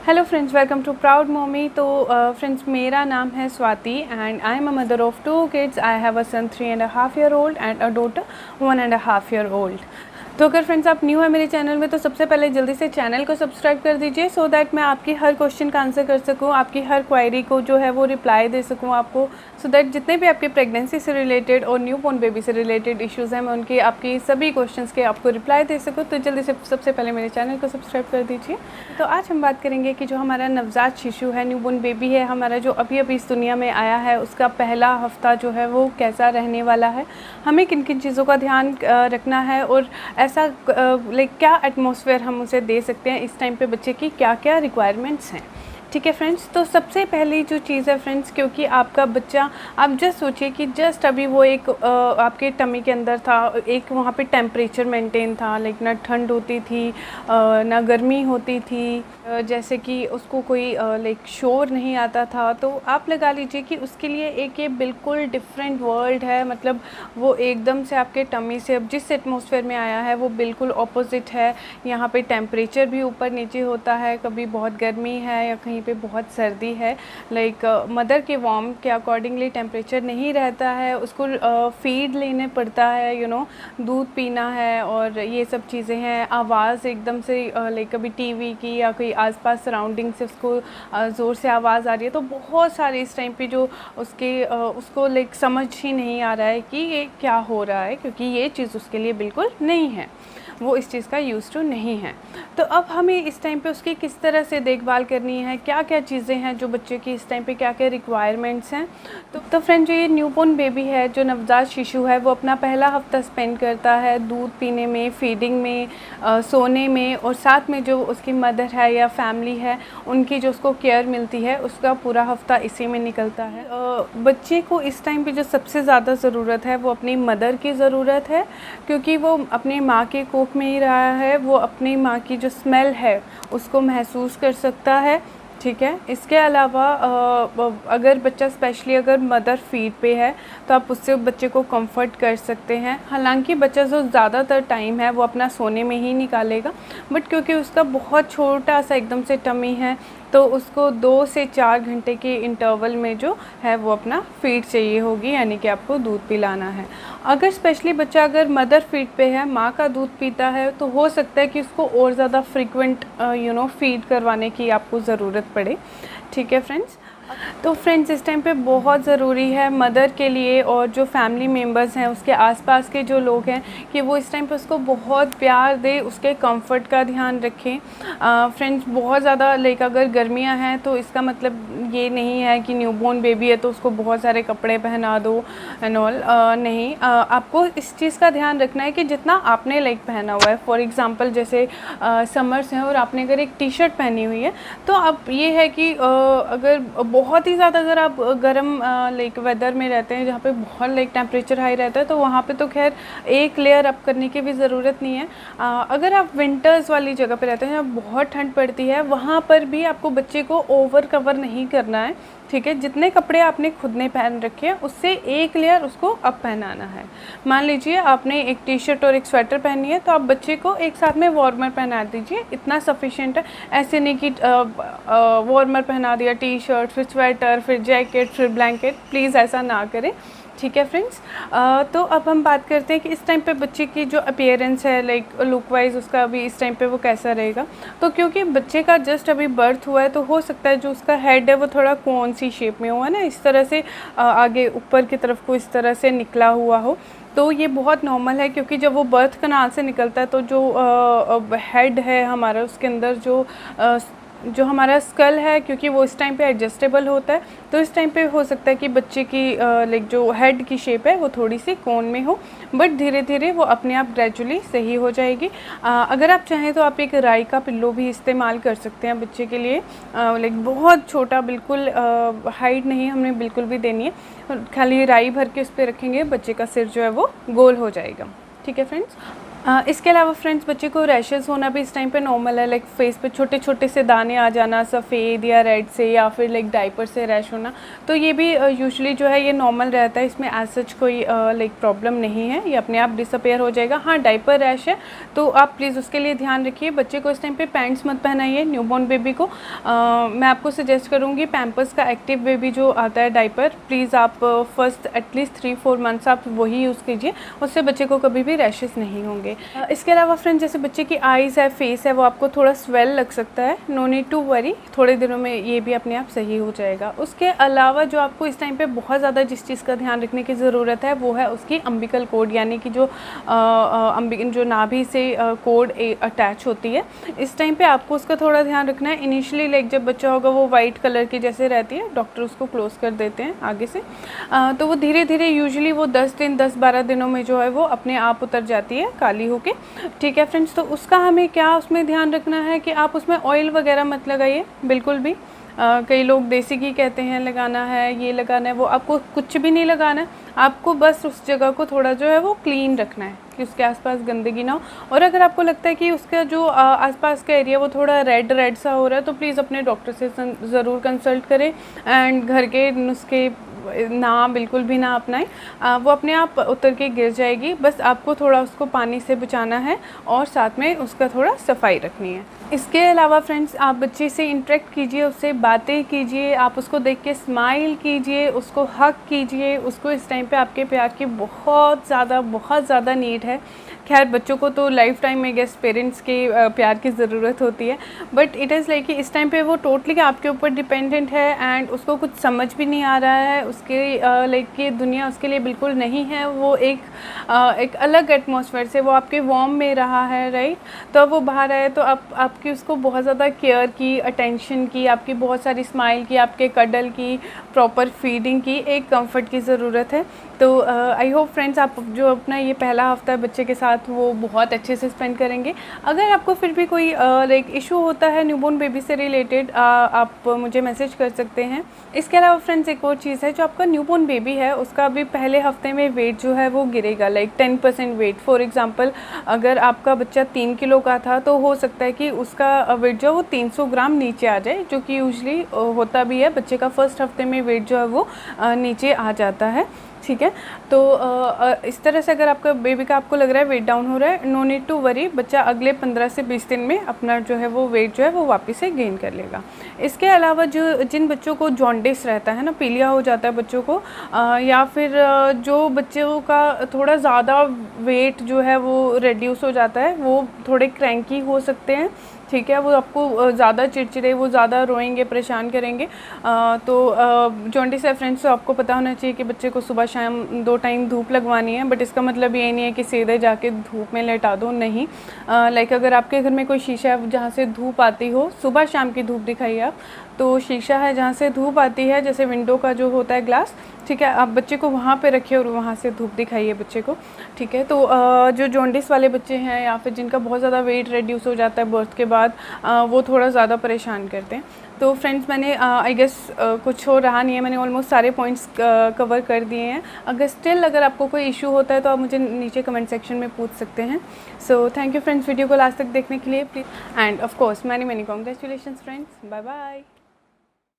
Hello friends, welcome to Proud Mommy. तो friends, मेरा नाम है Swati and I am a mother of 2 kids. I have a son 3.5 year old and a daughter 1.5 year old। तो अगर friends आप new है मेरे चैनल में तो सबसे पहले जल्दी से चैनल को सब्सक्राइब कर दीजिए सो दैट मैं आपकी हर क्वेश्चन का आंसर कर सकूं, आपकी हर क्वेरी को जो है वो रिप्लाई दे सकूं आपको, सो दैट जितने भी आपके प्रेगनेंसी से रिलेटेड और न्यू बॉर्न बेबी से रिलेटेड इश्यूज़ हैं मैं उनकी आपकी सभी क्वेश्चंस के आपको रिप्लाई दे सकूं। तो जल्दी से सबसे पहले मेरे चैनल को सब्सक्राइब कर दीजिए। तो आज हम बात करेंगे कि जो हमारा नवजात शिशु है, न्यू बॉर्न बेबी है हमारा, जो अभी अभी इस दुनिया में आया है, उसका पहला हफ्ता जो है वो कैसा रहने वाला है, हमें किन किन चीज़ों का ध्यान रखना है और ऐसा क्या एटमॉस्फेयर हम उसे दे सकते हैं, इस टाइम पे बच्चे की क्या क्या रिक्वायरमेंट्स हैं। ठीक है फ्रेंड्स, तो सबसे पहली जो चीज़ है फ्रेंड्स, क्योंकि आपका बच्चा, आप जस्ट सोचिए कि जस्ट अभी वो एक आपके टमी के अंदर था, एक वहाँ पे टेम्परेचर मेंटेन था, ना ठंड होती थी ना गर्मी होती थी, जैसे कि उसको कोई शोर नहीं आता था। तो आप लगा लीजिए कि उसके लिए एक ये बिल्कुल डिफरेंट वर्ल्ड है। मतलब वो एकदम से आपके टमी से अब जिस एटमॉस्फेयर में आया है वो बिल्कुल ऑपोजिट है। यहाँ पे टेम्परेचर भी ऊपर नीचे होता है, कभी बहुत गर्मी है या कहीं पे बहुत सर्दी है। मदर के वार्म के अकॉर्डिंगली टेम्परेचर नहीं रहता है, उसको फीड लेने पड़ता है, दूध पीना है और ये सब चीज़ें हैं। आवाज़ एकदम से कभी टीवी की या कोई आसपास सराउंडिंग से उसको ज़ोर से आवाज़ आ रही है, तो बहुत सारे इस टाइम पे जो उसको समझ ही नहीं आ रहा है कि ये क्या हो रहा है, क्योंकि ये चीज़ उसके लिए बिल्कुल नहीं है, वो इस चीज़ का यूज़ टू नहीं है। तो अब हमें इस टाइम पे उसकी किस तरह से देखभाल करनी है, क्या क्या चीज़ें हैं जो बच्चे की इस टाइम पे क्या क्या रिक्वायरमेंट्स हैं। तो फ्रेंड, जो ये न्यूबॉर्न बेबी है, जो नवजात शिशु है, वो अपना पहला हफ्ता स्पेंड करता है दूध पीने में, फीडिंग में, सोने में, और साथ में जो उसकी मदर है या फैमिली है उनकी जो उसको केयर मिलती है, उसका पूरा हफ्ता इसी में निकलता है। बच्चे को इस टाइम पे जो सबसे ज़्यादा ज़रूरत है वो अपनी मदर की ज़रूरत है, क्योंकि वो अपने माँ के कोख में ही रहा है, वो अपनी माँ की जो स्मेल है उसको महसूस कर सकता है। ठीक है, इसके अलावा अगर बच्चा स्पेशली अगर मदर फीड पे है तो आप उससे बच्चे को कंफर्ट कर सकते हैं। हालांकि बच्चा जो ज़्यादातर टाइम है वो अपना सोने में ही निकालेगा, बट क्योंकि उसका बहुत छोटा सा एकदम से टमी है तो उसको 2 से 4 घंटे के इंटरवल में जो है वो अपना फीड चाहिए होगी, यानी कि आपको दूध पिलाना है। अगर स्पेशली बच्चा अगर मदर फीड पे है, माँ का दूध पीता है, तो हो सकता है कि उसको और ज़्यादा फ्रीक्वेंट फीड करवाने की आपको ज़रूरत पड़े। ठीक है फ्रेंड्स, तो फ्रेंड्स इस टाइम पे बहुत ज़रूरी है मदर के लिए और जो फैमिली मेम्बर्स हैं, उसके आसपास के जो लोग हैं, कि वो इस टाइम पे उसको बहुत प्यार दे, उसके कंफर्ट का ध्यान रखें। फ्रेंड्स बहुत ज़्यादा अगर गर्मियां हैं तो इसका मतलब ये नहीं है कि न्यूबॉर्न बेबी है तो उसको बहुत सारे कपड़े पहना दो एंड ऑल। नहीं, आपको इस चीज़ का ध्यान रखना है कि जितना आपने पहना हुआ है, फॉर एग्ज़ाम्पल जैसे समर्स हैं और आपने अगर एक टी शर्ट पहनी हुई है तो अब ये है कि अगर बहुत ही ज़्यादा अगर आप गर्म वेदर में रहते हैं जहाँ पे बहुत टेम्परेचर हाई रहता है तो वहाँ पे तो खैर एक लेयर अप करने की भी ज़रूरत नहीं है। अगर आप विंटर्स वाली जगह पे रहते हैं जहाँ बहुत ठंड पड़ती है, वहाँ पर भी आपको बच्चे को ओवर कवर नहीं करना है। ठीक है, जितने कपड़े आपने खुद ने पहन रखे हैं उससे एक लेयर उसको अब पहनाना है। मान लीजिए आपने एक टी शर्ट और एक स्वेटर पहनी है तो आप बच्चे को एक साथ में वार्मर पहना दीजिए, इतना सफिशिएंट है। ऐसे नहीं कि वार्मर पहना दिया, टी शर्ट, फिर स्वेटर, फिर जैकेट, फिर ब्लैंकेट, प्लीज़ ऐसा ना करें। ठीक है फ्रेंड्स, तो अब हम बात करते हैं कि इस टाइम पे बच्चे की जो अपीयरेंस है, लुक वाइज उसका अभी इस टाइम पे वो कैसा रहेगा। तो क्योंकि बच्चे का जस्ट अभी बर्थ हुआ है तो हो सकता है जो उसका हेड है वो थोड़ा कौन सी शेप में हुआ ना, इस तरह से आगे ऊपर की तरफ को इस तरह से निकला हुआ हो, तो ये बहुत नॉर्मल है। क्योंकि जब वो बर्थ कनाल से निकलता है तो जो हेड है हमारा, उसके अंदर जो हमारा स्कल है, क्योंकि वो इस टाइम पे एडजस्टेबल होता है, तो इस टाइम पे हो सकता है कि बच्चे की जो हेड की शेप है वो थोड़ी सी कोन में हो, बट धीरे धीरे वो अपने आप ग्रेजुअली सही हो जाएगी। अगर आप चाहें तो आप एक राई का पिल्लो भी इस्तेमाल कर सकते हैं बच्चे के लिए। बहुत छोटा, बिल्कुल हाइट नहीं हमने बिल्कुल भी देनी है, खाली राई भर के उस पर रखेंगे, बच्चे का सिर जो है वो गोल हो जाएगा। ठीक है फ्रेंड्स, इसके अलावा फ्रेंड्स बच्चे को रैशेस होना भी इस टाइम पे नॉर्मल है, लाइक फेस पे छोटे छोटे से दाने आ जाना सफ़ेद या रेड से, या फिर लाइक डाइपर से रैश होना, तो ये भी यूजुअली जो है ये नॉर्मल रहता है, इसमें एज सच कोई लाइक प्रॉब्लम नहीं है, ये अपने आप डिसअपेयर हो जाएगा। हाँ, डाइपर रैश है तो आप प्लीज़ उसके लिए ध्यान रखिए। बच्चे को इस टाइम पे पैंट्स मत पहनाइए, न्यूबॉर्न बेबी को। मैं आपको सजेस्ट करूँगी पैम्पर्स का एक्टिव बेबी जो आता है डाइपर, प्लीज़ आप फर्स्ट एटलीस्ट 3-4 मंथ्स आप वही यूज़ कीजिए, उससे बच्चे को कभी भी रैशेस नहीं होंगे। इसके अलावा फ्रेंड्स जैसे बच्चे की आईज़ है, फेस है, वो आपको थोड़ा स्वेल लग सकता है, नो नीड टू वरी, थोड़े दिनों में ये भी अपने आप सही हो जाएगा। उसके अलावा जो आपको इस टाइम पे बहुत ज़्यादा जिस चीज़ का ध्यान रखने की ज़रूरत है वो है उसकी अम्बिकल कोड, यानी कि जो नाभि से कोड अटैच होती है, इस टाइम पे आपको उसका थोड़ा ध्यान रखना है। इनिशियली लाइक जब बच्चा होगा वो वाइट कलर की जैसे रहती है, डॉक्टर उसको क्लोज़ कर देते हैं आगे से, तो वो धीरे धीरे यूजुअली वो 10-12 दिनों में जो है वो अपने आप उतर जाती है काली होके। ठीक है फ्रेंड्स, तो उसका हमें क्या उसमें ध्यान रखना है कि आप उसमें ऑयल वगैरह मत लगाइए बिल्कुल भी। कई लोग देसी घी कहते हैं लगाना है, ये लगाना है, वो आपको कुछ भी नहीं लगाना है, आपको बस उस जगह को थोड़ा जो है वो क्लीन रखना है कि उसके आसपास गंदगी ना हो। और अगर आपको लगता है कि उसका जो आसपास का एरिया वो थोड़ा रेड सा हो रहा है तो प्लीज़ अपने डॉक्टर से ज़रूर कंसल्ट करें, एंड घर के नुस्खे ना बिल्कुल भी ना अपनाएं, वो अपने आप उतर के गिर जाएगी। बस आपको थोड़ा उसको पानी से बचाना है और साथ में उसका थोड़ा सफाई रखनी है। इसके अलावा फ्रेंड्स आप बच्चे से इंटरेक्ट कीजिए, उससे बातें कीजिए, आप उसको देख के स्माइल कीजिए, उसको हग कीजिए। उसको इस टाइम पे आपके प्यार की बहुत ज़्यादा नीड है। खैर बच्चों को तो लाइफ टाइम में गेस पेरेंट्स के प्यार की ज़रूरत होती है, बट इट इज़ लाइक कि इस टाइम पे वो टोटली आपके ऊपर डिपेंडेंट है, एंड उसको कुछ समझ भी नहीं आ रहा है, उसके लाइक कि दुनिया उसके लिए बिल्कुल नहीं है, वो एक अलग एटमॉस्फेयर से वो आपके वॉर्म में रहा है, राइट। तो अब वो बाहर आए तो आपकी उसको बहुत ज़्यादा केयर की, अटेंशन की, आपकी बहुत सारी स्माइल की, आपके कडल की, प्रॉपर फीडिंग की, एक कंफर्ट की ज़रूरत है। तो आई होप फ्रेंड्स आप जो अपना ये पहला हफ्ता है बच्चे के साथ वो बहुत अच्छे से स्पेंड करेंगे। अगर आपको फिर भी कोई लाइक इशू होता है न्यूबॉर्न बेबी से रिलेटेड, आप मुझे मैसेज कर सकते हैं। इसके अलावा फ्रेंड्स एक और चीज़ है, जो आपका न्यूबॉर्न बेबी है उसका अभी पहले हफ्ते में वेट जो है वो गिरेगा, लाइक 10% वेट। फॉर एग्जांपल अगर आपका बच्चा 3 किलो का था तो हो सकता है कि उसका वेट जो है वो 300 ग्राम नीचे आ जाए, जो कि यूजली होता भी है, बच्चे का फर्स्ट हफ्ते में वेट जो है वो नीचे आ जाता है। ठीक है, तो इस तरह से अगर आपका बेबी का आपको लग रहा है वेट डाउन हो रहा है, नो नीड टू वरी, बच्चा अगले 15 से 20 दिन में अपना जो है वो वेट जो है वो वापस से गेन कर लेगा। इसके अलावा जिन बच्चों को जॉन्डिस रहता है ना, पीलिया हो जाता है बच्चों को, या फिर जो बच्चों का थोड़ा ज़्यादा वेट जो है वो रिड्यूस हो जाता है, वो थोड़े क्रैंकी हो सकते हैं। ठीक है, वो आपको ज़्यादा चिड़चिड़े, वो ज़्यादा रोएंगे, परेशान करेंगे। तो जॉन्डिस है फ्रेंड्स, तो आपको पता होना चाहिए कि बच्चे को सुबह शाम 2 टाइम धूप लगवानी है, बट इसका मतलब ये नहीं है कि सीधे जाके धूप में लेटा दो, नहीं। लाइक अगर आपके घर में कोई शीशा है जहाँ से धूप आती हो, सुबह शाम की धूप दिखाइए आप, तो शीशा है जहाँ से धूप आती है, जैसे विंडो का जो होता है ग्लास, ठीक है, आप बच्चे को वहाँ पे रखिए और वहाँ से धूप दिखाइए बच्चे को। ठीक है, तो जो जॉन्डिस वाले बच्चे हैं या फिर जिनका बहुत ज़्यादा वेट रिड्यूस हो जाता है बर्थ के बाद, वो थोड़ा ज़्यादा परेशान करते हैं। तो फ्रेंड्स मैंने आई गेस कुछ हो रहा नहीं है, मैंने ऑलमोस्ट सारे पॉइंट्स कवर कर दिए हैं। अगर आपको कोई इशू होता है तो आप मुझे नीचे कमेंट सेक्शन में पूछ सकते हैं। So thank you friends video को लास्ट तक देखने के लिए please, and of course many congratulations friends, bye bye.